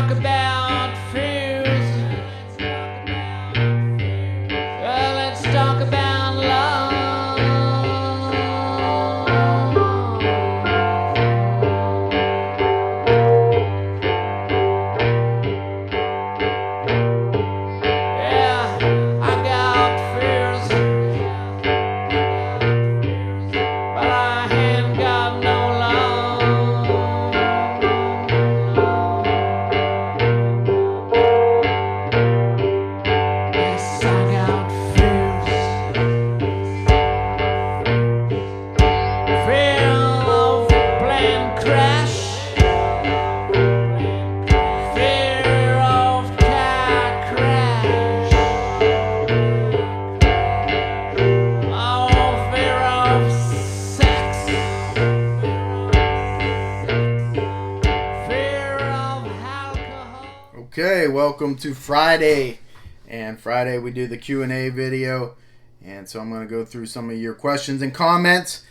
talk about fears. Let's talk about love. Yeah, I got fears, but I ain't got no love. Yes, I got fears. Fear of plane crash. Fear of car crash. Oh, fear of sex. Fear of alcohol. Okay, welcome to Friday. And Friday we do the Q&A video. And so I'm going to go through some of your questions and comments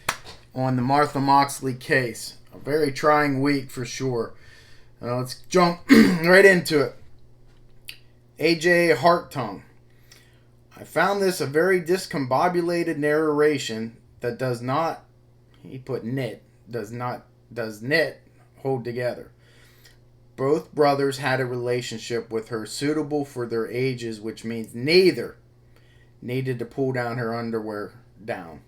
on the Martha Moxley case. A very trying week for sure. Let's jump right into it. AJ Hartong. I found this a very discombobulated narration that does not, he put knit, does knit hold together. Both brothers had a relationship with her suitable for their ages, which means neither needed to pull down her underwear down.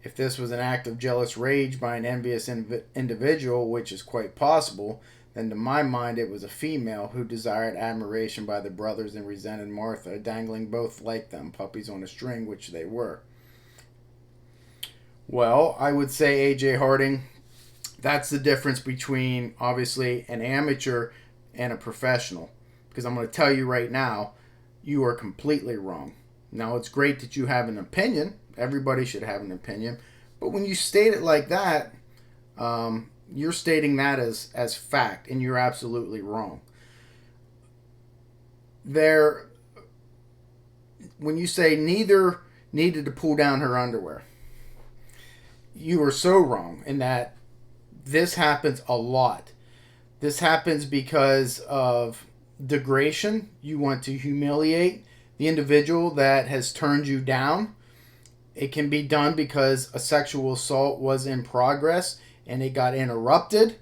If this was an act of jealous rage by an envious individual, which is quite possible, then to my mind it was a female who desired admiration by the brothers and resented Martha, dangling both like them, puppies on a string, which they were. Well, I would say, AJ Harding, that's the difference between, obviously, an amateur and a professional. Because I'm going to tell you right now, you are completely wrong. Now, it's great that you have an opinion. Everybody should have an opinion. But when you state it like that, you're stating that as fact, and you're absolutely wrong. When you say neither needed to pull down her underwear, you are so wrong in that this happens a lot. This happens because of degradation. You want to humiliate the individual that has turned you down. It can be done because a sexual assault was in progress and it got interrupted.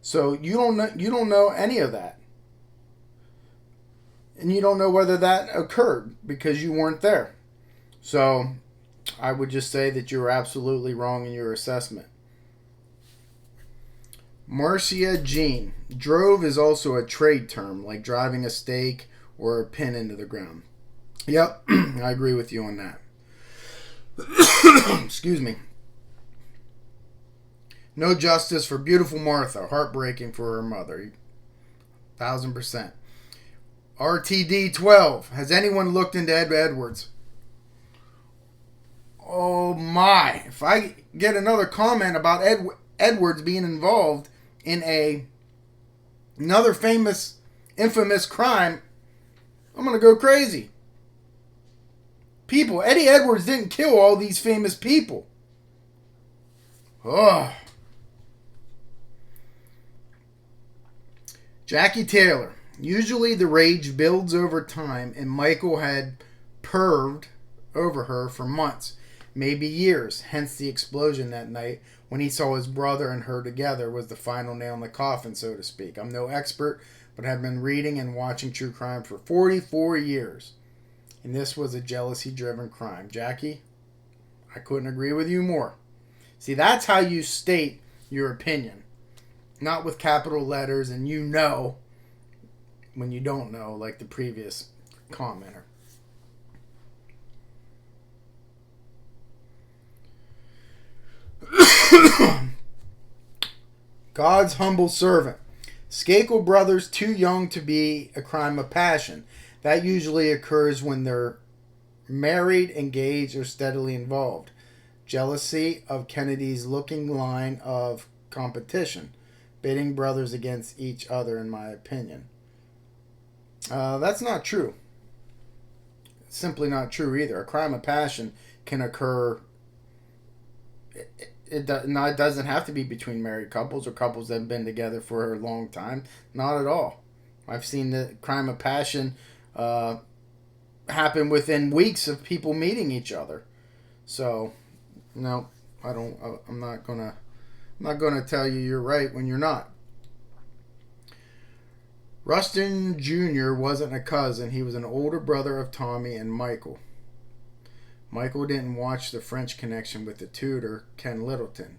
So you don't know any of that. And you don't know whether that occurred because you weren't there. So I would just say that you're absolutely wrong in your assessment. Marcia Jean. Drove is also a trade term, like driving a stake or a pin into the ground. Yep, I agree with you on that. Excuse me. No justice for beautiful Martha. Heartbreaking for her mother. 1000%. RTD 12. Has anyone looked into Ed Edwards? Oh my. If I get another comment about Edwards being involved in another infamous crime, I'm going to go crazy. People, Eddie Edwards didn't kill all these famous people. Ugh. Jackie Taylor. Usually the rage builds over time, and Michael had perved over her for months, maybe years, hence the explosion that night when he saw his brother and her together was the final nail in the coffin, so to speak. I'm no expert, but have been reading and watching true crime for 44 years. And this was a jealousy-driven crime. Jackie, I couldn't agree with you more. See, that's how you state your opinion. Not with capital letters and you know when you don't know, like the previous commenter. God's humble servant. Skakel brothers too young to be a crime of passion. That usually occurs when they're married, engaged, or steadily involved. Jealousy of Kennedy's looking line of competition. Pitting brothers against each other, in my opinion. That's not true. It's simply not true either. A crime of passion can occur it doesn't have to be between married couples or couples that have been together for a long time. Not at all. I've seen the crime of passion happen within weeks of people meeting each other. So, no, I don't. I'm not gonna tell you you're right when you're not. Rustin Jr. wasn't a cousin. He was an older brother of Tommy and Michael. Michael didn't watch The French Connection with the tutor, Ken Littleton.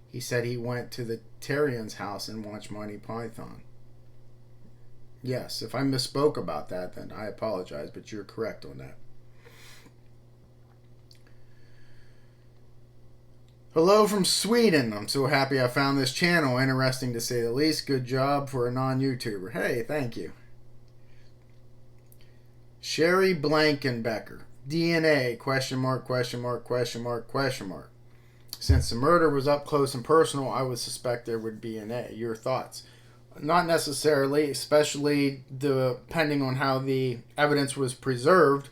He said he went to the Terrian's house and watched Monty Python. Yes, if I misspoke about that, then I apologize, but you're correct on that. Hello from Sweden. I'm so happy I found this channel. Interesting to say the least. Good job for a non-YouTuber. Hey, thank you. Sherry Blankenbecker. DNA, question mark, question mark, question mark, question mark. Since the murder was up close and personal, I would suspect there would be an A. Your thoughts? Not necessarily, especially depending on how the evidence was preserved.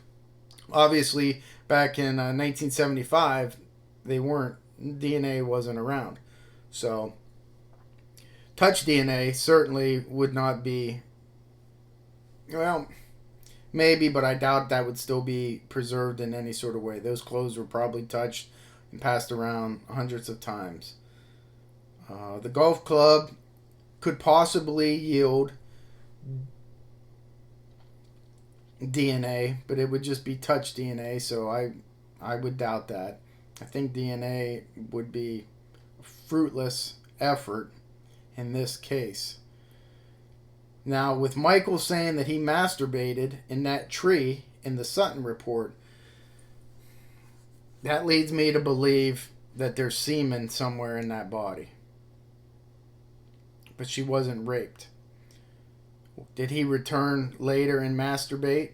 Obviously, back in 1975, DNA wasn't around. So, touch DNA certainly would not be, well, maybe, but I doubt that would still be preserved in any sort of way. Those clothes were probably touched and passed around hundreds of times. The golf club could possibly yield DNA, but it would just be touch DNA, so I would doubt that. I think DNA would be a fruitless effort in this case. Now, with Michael saying that he masturbated in that tree in the Sutton report, that leads me to believe that there's semen somewhere in that body. But she wasn't raped. Did he return later and masturbate?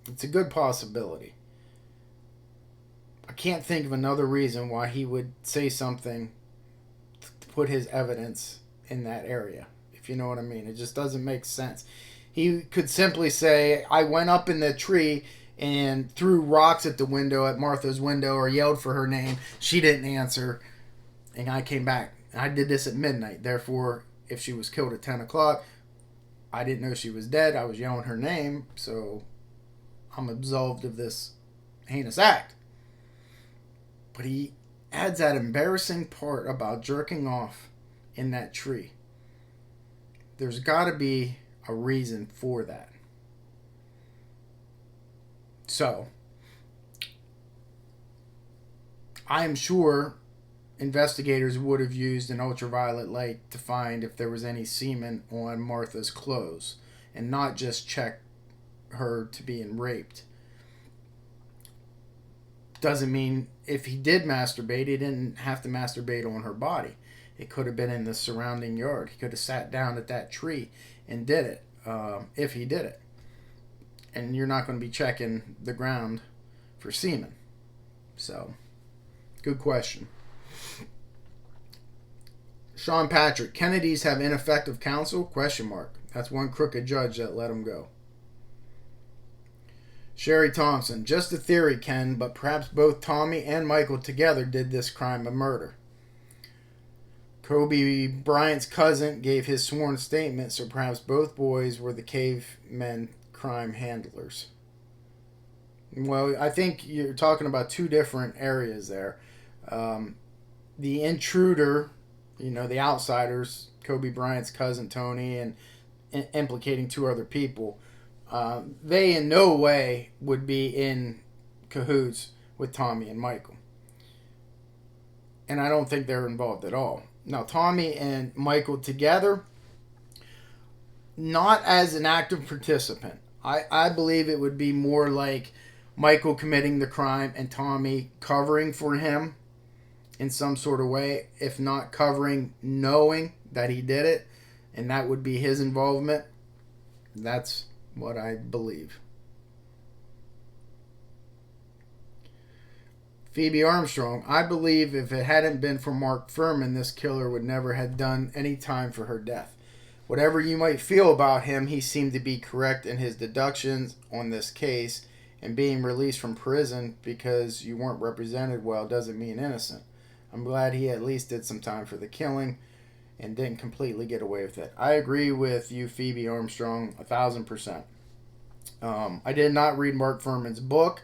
It's a good possibility. I can't think of another reason why he would say something to put his evidence in that area, if you know what I mean. It just doesn't make sense. He could simply say, I went up in the tree and threw rocks at the window, at Martha's window, or yelled for her name. She didn't answer, and I came back. I did this at midnight. Therefore, if she was killed at 10 o'clock, I didn't know she was dead. I was yelling her name, so I'm absolved of this heinous act. But he adds that embarrassing part about jerking off in that tree. There's got to be a reason for that. So, I am sure investigators would have used an ultraviolet light to find if there was any semen on Martha's clothes and not just check her to being raped. Doesn't mean if he did masturbate, he didn't have to masturbate on her body. It could have been in the surrounding yard. He could have sat down at that tree and did it, if he did it. And you're not going to be checking the ground for semen. So, good question. Sean Patrick, Kennedys have ineffective counsel? Question mark. That's one crooked judge that let him go. Sherry Thompson, just a theory, Ken, but perhaps both Tommy and Michael together did this crime of murder. Kobe Bryant's cousin gave his sworn statement, so perhaps both boys were the cavemen crime handlers. Well, I think you're talking about two different areas there. The intruder, the outsiders, Kobe Bryant's cousin Tony, and implicating two other people, they in no way would be in cahoots with Tommy and Michael. And I don't think they're involved at all. Now, Tommy and Michael together, not as an active participant. I believe it would be more like Michael committing the crime and Tommy covering for him in some sort of way, if not covering, knowing that he did it, and that would be his involvement. That's what I believe. Phoebe Armstrong, I believe if it hadn't been for Mark Fuhrman, this killer would never have done any time for her death. Whatever you might feel about him, he seemed to be correct in his deductions on this case, and being released from prison because you weren't represented well doesn't mean innocent. I'm glad he at least did some time for the killing and didn't completely get away with it. I agree with you, Phoebe Armstrong, 1,000%. I did not read Mark Furman's book,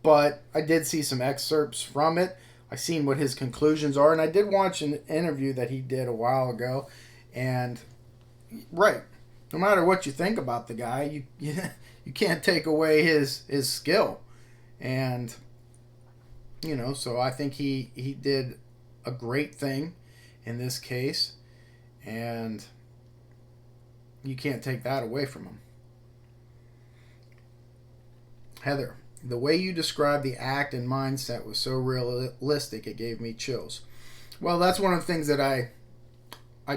but I did see some excerpts from it. I seen what his conclusions are, and I did watch an interview that he did a while ago. And right, no matter what you think about the guy, you can't take away his skill, and so I think he did a great thing in this case, and you can't take that away from him. Heather, the way you described the act and mindset was so realistic it gave me chills. Well, that's one of the things that I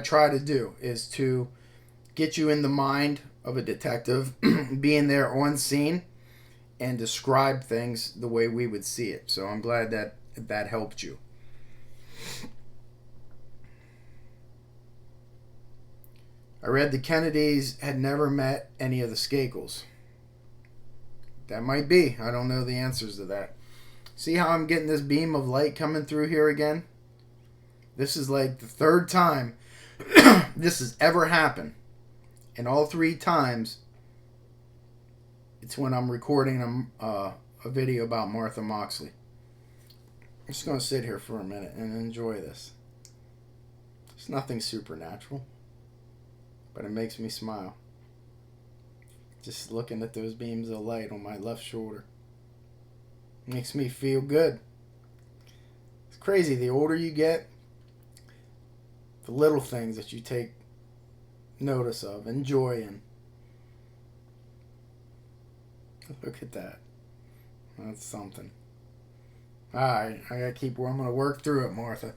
try to do, is to get you in the mind of a detective, being there on scene, and describe things the way we would see it. So I'm glad that helped you. I read the Kennedys had never met any of the Skakels. That might be. I don't know the answers to that. See how I'm getting this beam of light coming through here again? This is like the third time this has ever happened. And all 3 times, it's when I'm recording a video about Martha Moxley. I'm just going to sit here for a minute and enjoy this. It's nothing supernatural, but it makes me smile. Just looking at those beams of light on my left shoulder. Makes me feel good. It's crazy. The older you get, the little things that you take notice of, enjoy in. Look at that. That's something. Alright, I gotta keep where I'm gonna work through it, Martha.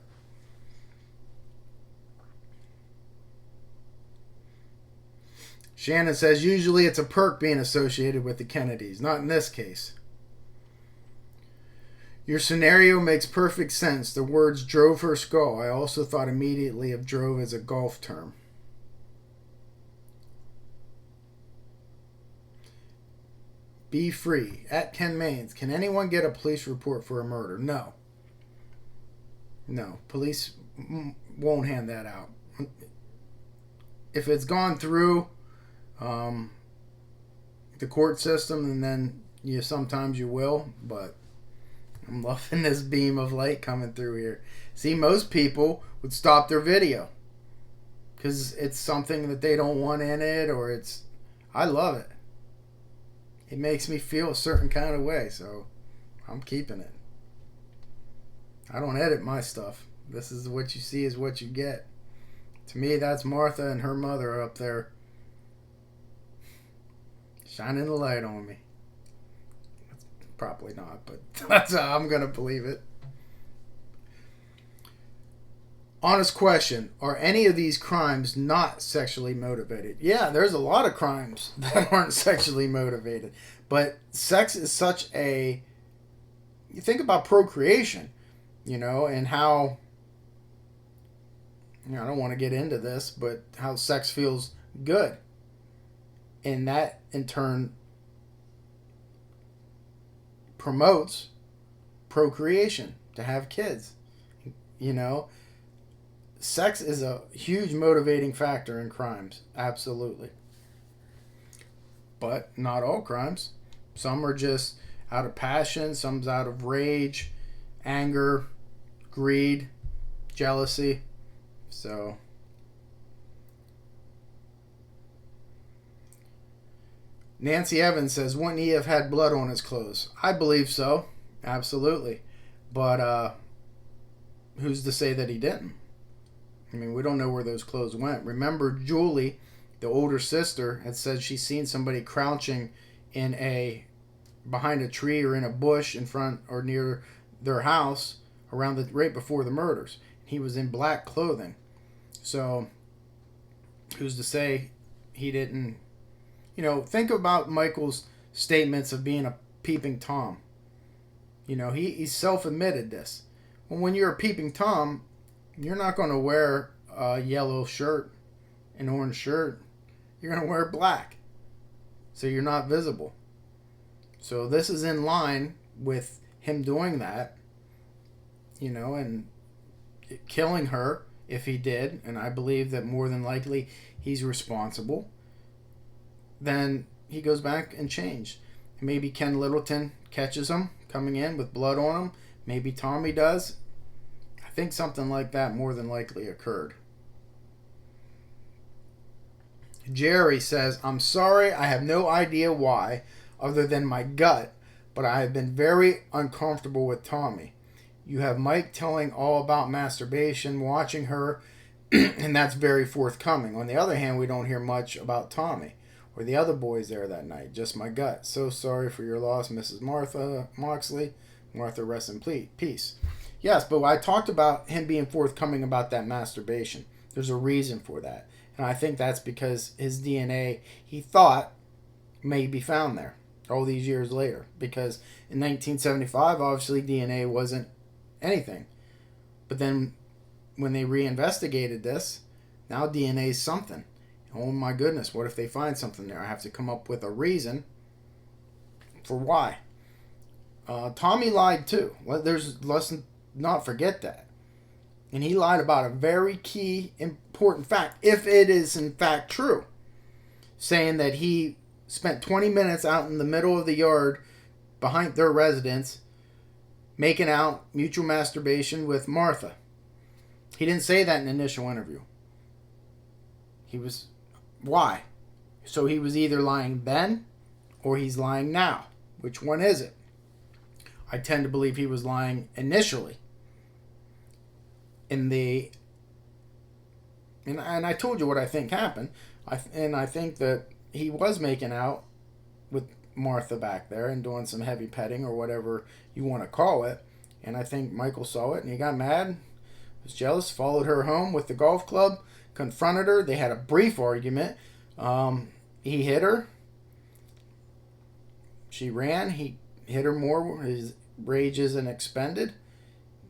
Shannon says, usually it's a perk being associated with the Kennedys. Not in this case. Your scenario makes perfect sense. The words drove her skull. I also thought immediately of drove as a golf term. Be free. At Ken Maines. Can anyone get a police report for a murder? No. No. Police won't hand that out. If it's gone through the court system, and then sometimes you will, but I'm loving this beam of light coming through here. See, most people would stop their video because it's something that they don't want in it, or I love it. It makes me feel a certain kind of way, so I'm keeping it. I don't edit my stuff. This is what you see is what you get. To me, that's Martha and her mother up there shining the light on me. Probably not, but that's how I'm going to believe it. Honest question. Are any of these crimes not sexually motivated? Yeah, there's a lot of crimes that aren't sexually motivated. But sex is such a... You think about procreation, and how... I don't want to get into this, but how sex feels good. And that, in turn, promotes procreation, to have kids. Sex is a huge motivating factor in crimes, absolutely. But not all crimes. Some are just out of passion, some's out of rage, anger, greed, jealousy. So Nancy Evans says, wouldn't he have had blood on his clothes? I believe so. Absolutely. But who's to say that he didn't? I mean, we don't know where those clothes went. Remember, Julie, the older sister, had said she's seen somebody crouching behind a tree or in a bush in front or near their house right before the murders. He was in black clothing. So, who's to say he didn't... think about Michael's statements of being a peeping Tom. He self-admitted this. Well, when you're a peeping Tom, you're not going to wear a yellow shirt, an orange shirt. You're going to wear black. So you're not visible. So this is in line with him doing that, and killing her if he did, and I believe that more than likely he's responsible. Then he goes back and changes. Maybe Ken Littleton catches him coming in with blood on him. Maybe Tommy does. I think something like that more than likely occurred. Jerry says, I'm sorry, I have no idea why, other than my gut, but I have been very uncomfortable with Tommy. You have Mike telling all about masturbation, watching her, and that's very forthcoming. On the other hand, we don't hear much about Tommy or the other boys there that night. Just my gut. So sorry for your loss, Mrs. Martha Moxley. Martha, rest in peace. Yes, but I talked about him being forthcoming about that masturbation. There's a reason for that. And I think that's because his DNA, he thought, may be found there all these years later. Because in 1975, obviously, DNA wasn't anything. But then when they reinvestigated this, now DNA is something. Oh my goodness, what if they find something there? I have to come up with a reason for why. Tommy lied too. Let's not forget that. And he lied about a very key, important fact, if it is in fact true. Saying that he spent 20 minutes out in the middle of the yard behind their residence making out, mutual masturbation with Martha. He didn't say that in the initial interview. Why? So he was either lying then or he's lying now. Which one is it? I tend to believe he was lying initially. And I told you what I think happened. I think that he was making out with Martha back there and doing some heavy petting or whatever you want to call it. And I think Michael saw it and he got mad, was jealous, followed her home with the golf club, confronted her. They had a brief argument. He hit her. She ran. He hit her more. His rage isn't expended.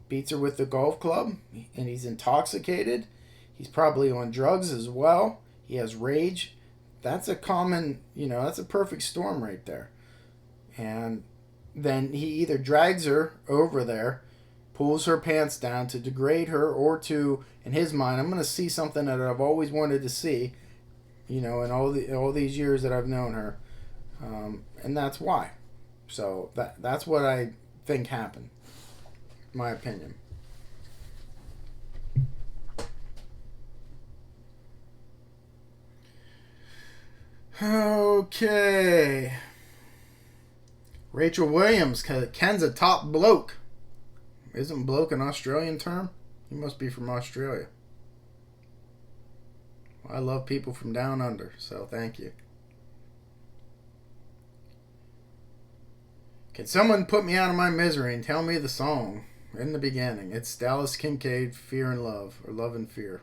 Beats her with the golf club, and he's intoxicated. He's probably on drugs as well. He has rage. That's a common, that's a perfect storm right there. And then he either drags her over there, pulls her pants down to degrade her, or to, in his mind, I'm going to see something that I've always wanted to see, in all these years that I've known her. And that's why. So that's what I think happened. My opinion. Okay. Rachel Williams, Ken's a top bloke. Isn't bloke an Australian term? He must be from Australia. I love people from down under, so thank you. Can someone put me out of my misery and tell me the song in the beginning? It's Dallas Kincaid, Fear and Love, or Love and Fear.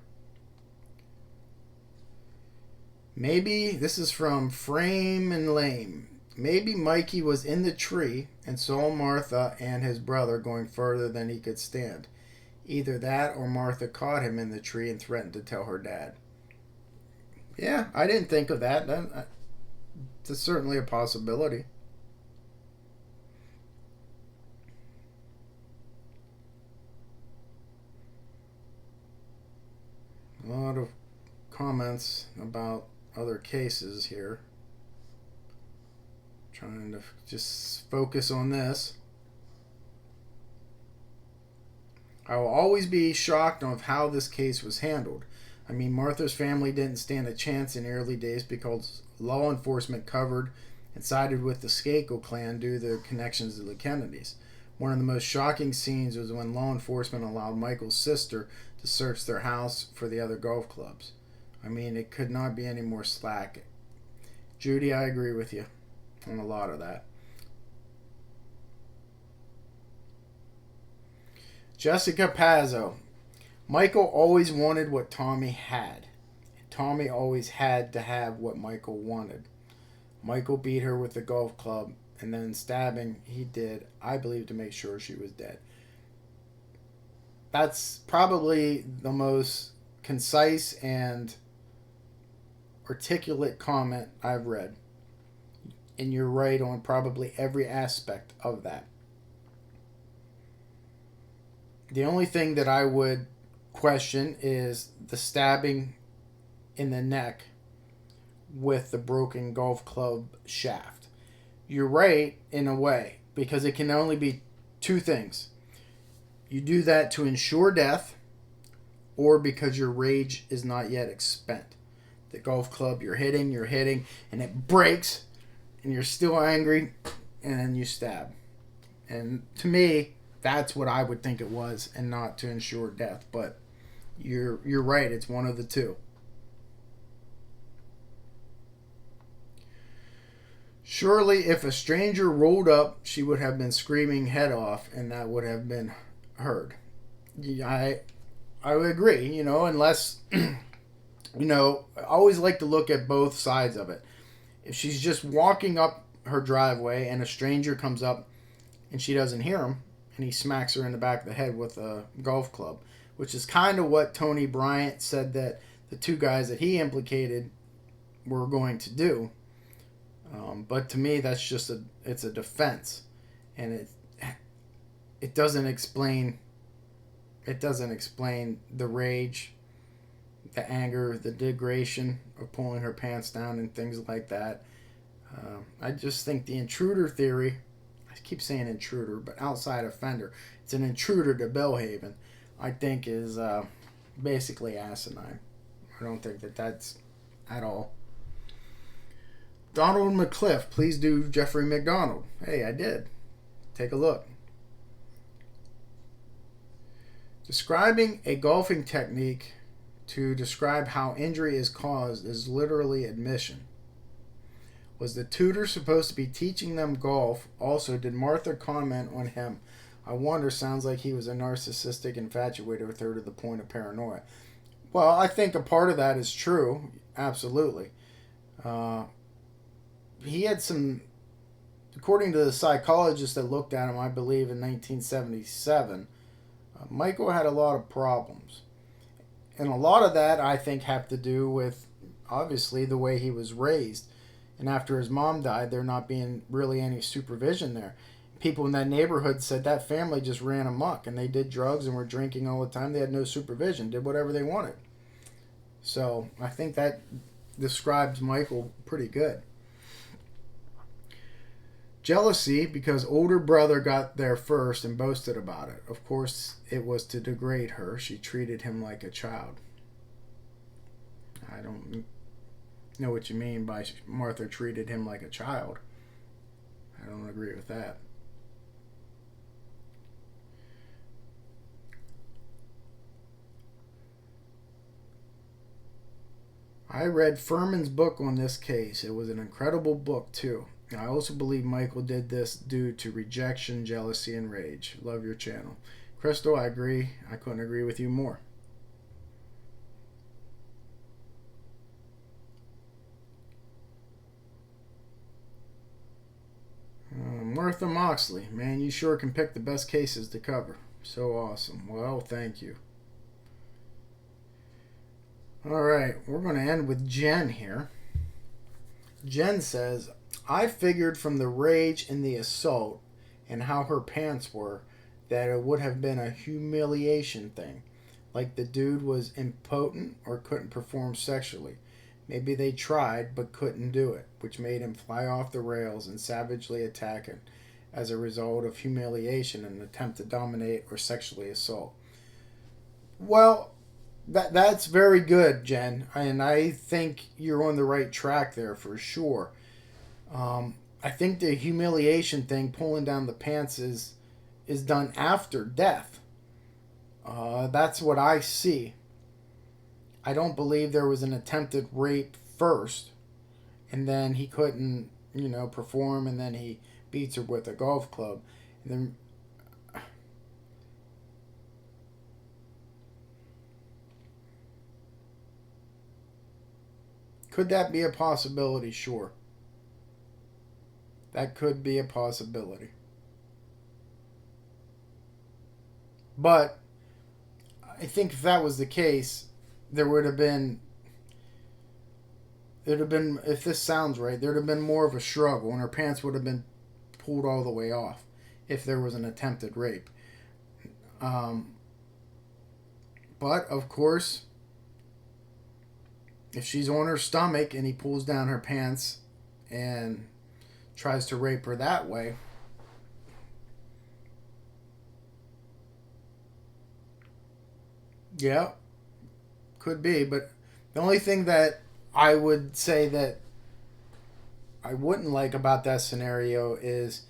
Maybe, this is from Frame and Lame. Maybe Mikey was in the tree and saw Martha and his brother going further than he could stand. Either that or Martha caught him in the tree and threatened to tell her dad. Yeah, I didn't think of that. It's certainly a possibility. A lot of comments about other cases here. Trying to just focus on this. I will always be shocked of how this case was handled. I mean, Martha's family didn't stand a chance in the early days because law enforcement covered and sided with the Skakel clan due to their connections to the Kennedys. One of the most shocking scenes was when law enforcement allowed Michael's sister to search their house for the other golf clubs. I mean, it could not be any more slack. Judy, I agree with you on a lot of that. Jessica Pazzo. Michael always wanted what Tommy had. And Tommy always had to have what Michael wanted. Michael beat her with the golf club, and then stabbing he did, I believe, to make sure she was dead. That's probably the most concise and articulate comment I've read. and you're right on probably every aspect of that. The only thing that I would question is the stabbing in the neck with the broken golf club shaft. You're right in a way, because it can only be two things. You do that to ensure death, or because your rage is not yet expent. The golf club you're hitting, and it breaks, and you're still angry, and then you stab. And to me, that's what I would think it was, and not to ensure death. But you're right, it's one of the two. Surely, if a stranger rolled up, she would have been screaming head off, and that would have been heard. I would agree, unless, I always like to look at both sides of it. If she's just walking up her driveway and a stranger comes up and she doesn't hear him, and he smacks her in the back of the head with a golf club, which is kind of what Tony Bryant said that the two guys that he implicated were going to do. But to me, that's just it's a defense, and it doesn't explain the rage, the anger, the degradation of pulling her pants down and things like that. I just think the intruder theory, I keep saying intruder, but outside offender, it's an intruder to Bellhaven, I think is basically asinine. I don't think that's at all. Donald McCliff, please do Jeffrey McDonald. Hey, I did. Take a look. Describing a golfing technique to describe how injury is caused is literally admission. Was the tutor supposed to be teaching them golf? Also, did Martha comment on him? I wonder, sounds like he was a narcissistic infatuated with her to the point of paranoia. Well, I think a part of that is true. Absolutely. He had some, according to the psychologist that looked at him, I believe in 1977, Michael had a lot of problems. And a lot of that, I think, have to do with, obviously, the way he was raised. And after his mom died, there not being really any supervision there. People in that neighborhood said that family just ran amok, and they did drugs and were drinking all the time. They had no supervision, did whatever they wanted. So I think that describes Michael pretty good. Jealousy because older brother got there first and boasted about it. Of course, it was to degrade her. She treated him like a child. I don't know what you mean by Martha treated him like a child. I don't agree with that. I read Furman's book on this case. It was an incredible book, too. I also believe Michael did this due to rejection, jealousy, and rage. Love your channel. Crystal, I agree. I couldn't agree with you more. Martha Moxley, man, you sure can pick the best cases to cover. So awesome. Well, thank you. All right, we're going to end with Jen here. Jen says, I figured from the rage and the assault and how her pants were that it would have been a humiliation thing. Like the dude was impotent or couldn't perform sexually. Maybe they tried but couldn't do it, which made him fly off the rails and savagely attack him as a result of humiliation and an attempt to dominate or sexually assault. Well, that's very good, Jen, and I think you're on the right track there for sure. I think the humiliation thing, pulling down the pants, is done after death. That's what I see. I don't believe there was an attempted rape first, and then he couldn't, perform, and then he beats her with a golf club. And then could that be a possibility? Sure. That could be a possibility. But I think if that was the case, there would have been it'd have been, if this sounds right, there'd have been more of a struggle, and her pants would have been pulled all the way off if there was an attempted rape. But of course, if she's on her stomach and he pulls down her pants and tries to rape her that way, yeah, could be. But the only thing that I would say that I wouldn't like about that scenario is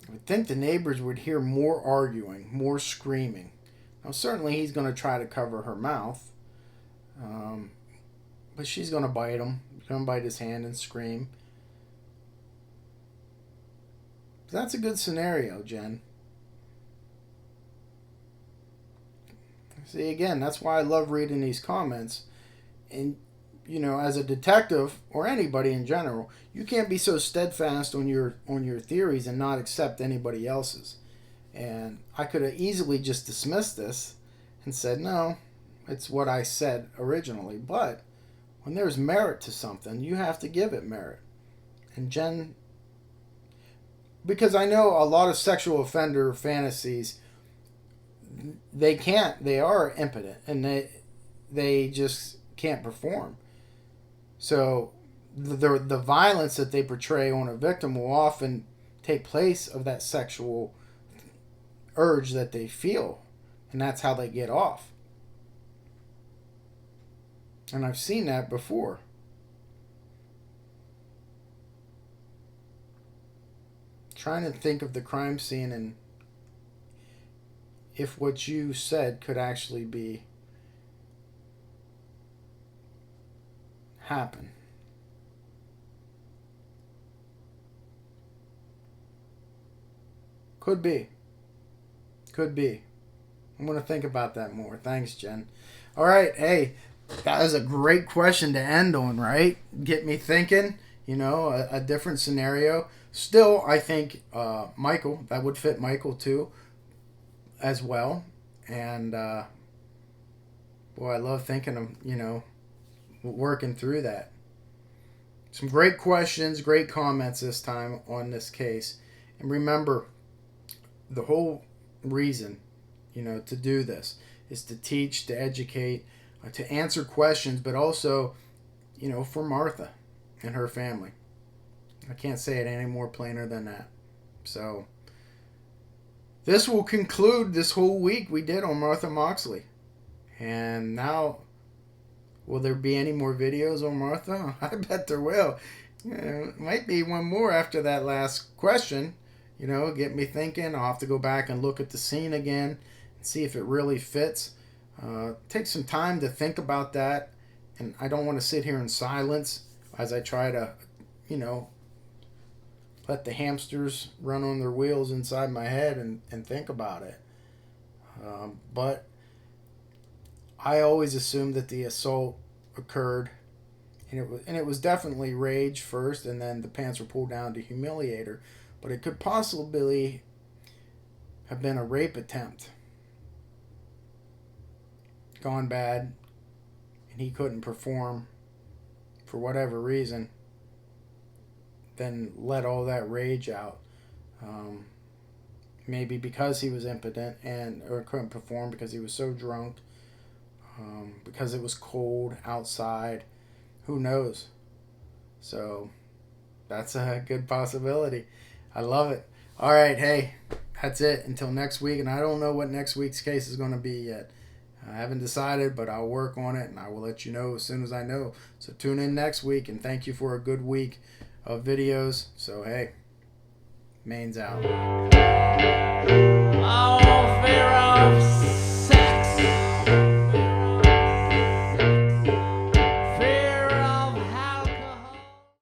I would think the neighbors would hear more arguing, more screaming. Now, certainly he's going to try to cover her mouth, but she's going to bite him. She's going to bite his hand and scream. That's a good scenario, Jen. See, again, that's why I love reading these comments. And, you know, as a detective or anybody in general, you can't be so steadfast on your theories and not accept anybody else's. And I could have easily just dismissed this and said, no, it's what I said originally. But when there's merit to something, you have to give it merit. And Jen, because I know a lot of sexual offender fantasies, they are impotent, and they just can't perform. So the violence that they portray on a victim will often take place of that sexual urge that they feel, and that's how they get off. And I've seen that before. Trying to think of the crime scene and if what you said could actually be happen. Could be. I'm going to think about that more. Thanks, Jen. All right. Hey, that was a great question to end on, right? Get me thinking, you know, a different scenario. Still, I think Michael, that would fit Michael too, as well. And, boy, I love thinking of, you know, working through that. Some great questions, great comments this time on this case. And remember, the whole reason, you know, to do this is to teach, to educate, to answer questions, but also, you know, for Martha and her family. I can't say it any more plainer than that. So, this will conclude this whole week we did on Martha Moxley. And now, will there be any more videos on Martha? I bet there will. You know, might be one more after that last question. You know, get me thinking. I'll have to go back and look at the scene again and see if it really fits. Take some time to think about that. And I don't want to sit here in silence as I try to, you know, let the hamsters run on their wheels inside my head and think about it. But I always assumed that the assault occurred, and it was definitely rage first, and then the pants were pulled down to humiliate her. But it could possibly have been a rape attempt gone bad, and he couldn't perform for whatever reason. Then let all that rage out. Maybe because he was impotent or couldn't perform because he was so drunk. Because it was cold outside. Who knows? So that's a good possibility. I love it. All right, hey, that's it. Until next week. And I don't know what next week's case is going to be yet. I haven't decided, but I'll work on it, and I will let you know as soon as I know. So tune in next week, and thank you for a good week of videos. So, hey, Maine's out. Oh.